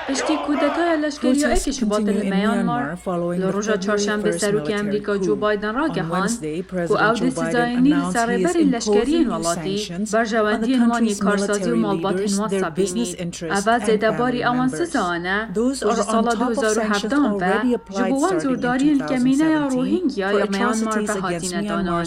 پشتی کودتای لشکری ایکش باطل میانمار لروژا چهارشنبه سروک امریکا جو بایدن را گهاند که او دسیزای نیل سربرین لشکری ولاتی برجواندی وانی کارسازی و مالبات هنواسا بینید. اول زیده باری اوان سزانه و سال 2017 و جبوان زورداری کمینه روهینگیا یا میانمار به هاتین دانان.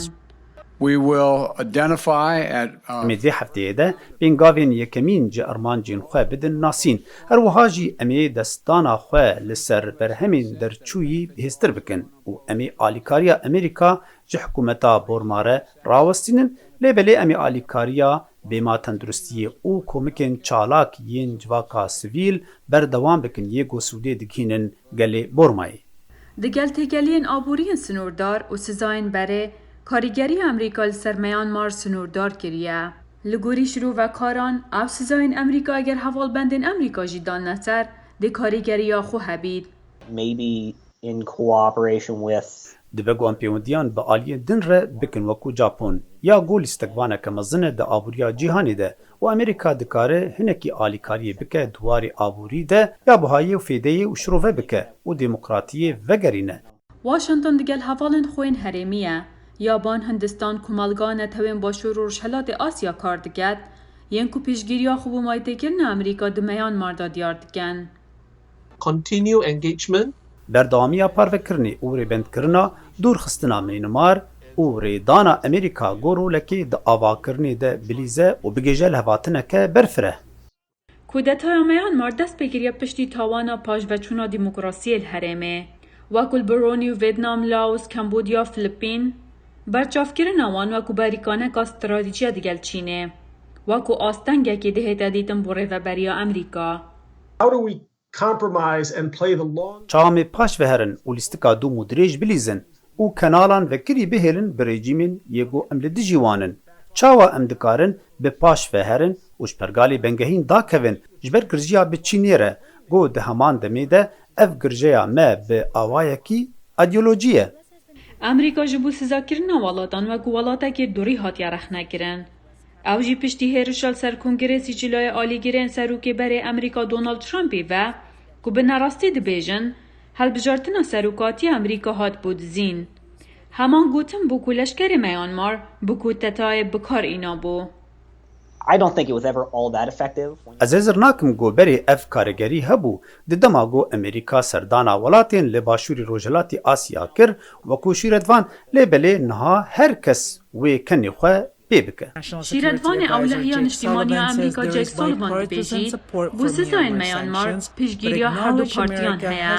We will identify at امید هفته ده بین گاوین یکمین جه ارمانجین خواه بدن ناسین هر وحاجی امی دستانا خواه لسر برهمین در چویی بهستر بکن و امی آلیکاریا امریکا جه حکومتا بورماره راوستینن لیبلی امی آلیکاریا بیما تندرستی او کومکن چالاک ین جواکا سویل بردوام بکن یه گوسوده دکینن گلی بورمایی. دگل تگلین آبورین سنوردار و سزاین بره کاریگری امریکا لسر میانمار سنوردار کریه. لگوری شروع و کاران او سزاین امریکا اگر حوال بندن امریکا جیدان نسر ده کاریگری خو هبید. Maybe in cooperation with دبگو امپیوندیان به آلیه دن ره بکن وکو جاپون یا گول استقوانه که مزنه ده آبوریا جیهانی ده و امریکا دکاره هنکی آلیکاری بکه دواری آبوری ده یا بهایی و فیده و شروفه بکه و دموکراتیه وگرینه. واشنطن دگل حوالن خوین هرمیه. یابان هندستان کمالگانه توین با شروع رشحلات آسیا کار دگد ین کو پیشگیری خوب و مایده کرن امریکا ده میانمار دا دیار دگن. Continue engagement بردامی پاروکرنی او ریبند کرنا دور خستنا مینمار او ریدانا امریکا گورو لکی ده آواکرنی ده بلیزه و بگیجل هواتنه که برفره. کودتای میانمار دست بگیریه پشتی تاوانا پاش و چونا دموکراسی الهرمه وکل برونی و ویتنام، لاوس، کمبودیا، فیلیپین برچافکرین آوان وکو باریکانه که استراتیجی دیگل چینه وکو آستنگه که دهت دیتن بوره و بریا امریکا. How do we compromise and play the long چاهم پاش وهرن و لیستکا دو مدریج بلیزن و کنالان وکری بهلن برژیمین یگو امل دیجیوانن. چاوا امدکارن به پاش وهرن و شپرگالی بنگهین دا کوین جبر گرجیا به چینیره گو ده همان دمیده اف گرجیا ما به آوایکی ایدئولوژیه. امریکا جبو سزا کرن والاتان و گوالاتا که دوری هات یارخ نگرن. او جی پشتی هرشال سر کنگرسی جلوی آلی گیرن سروک بره امریکا دونالد ترامپی و که به نراستی دبیجن هل بجارتنا سروکاتی امریکا هات بود زین. همان گوتم بو کلشکر میانمار بو کتتای بکار اینا بو. I don't think it was ever all that effective. از ازر ناکم گو بری اف کارگری هبو ددما گو امریکا سردانا ولاتین لباشوری روجلاتی آسیا کر و کوشیردوان لبلی نها هر کس وی کنی خواه بیبکه. شیردوان اولهیان اجتماعی امریکا جک سولوان دبیجید بو سزاین میانمار پیشگیریا هر دو پارتیان هیا.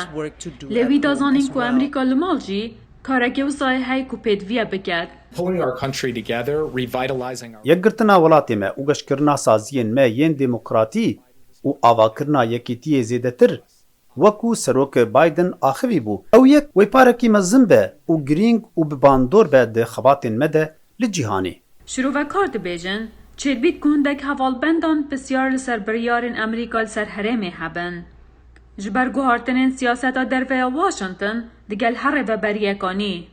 لوی دازانین که امریکا لمال جی کارگی و سایه کو پیدویه بگد. Pulling our country together, revitalizing our یک گرتنا ولاتی ما او گشکرنا سازین ما ین دموکراتی او آواکرنا یکیتی زیده تر وکو سروک بایدن آخوی بو او یک وی پارکی مزم به او گرینگ او بباندور به ده خباتین مده لجیهانی. شروع و کار دبیجن چید بیت گوندک حوال بندان بسیار لسر بریارن امریکا لسر حرمه هبن. جبر گوهارتنین سیاستا در ویا واشنطن دگل هر و بریکانی.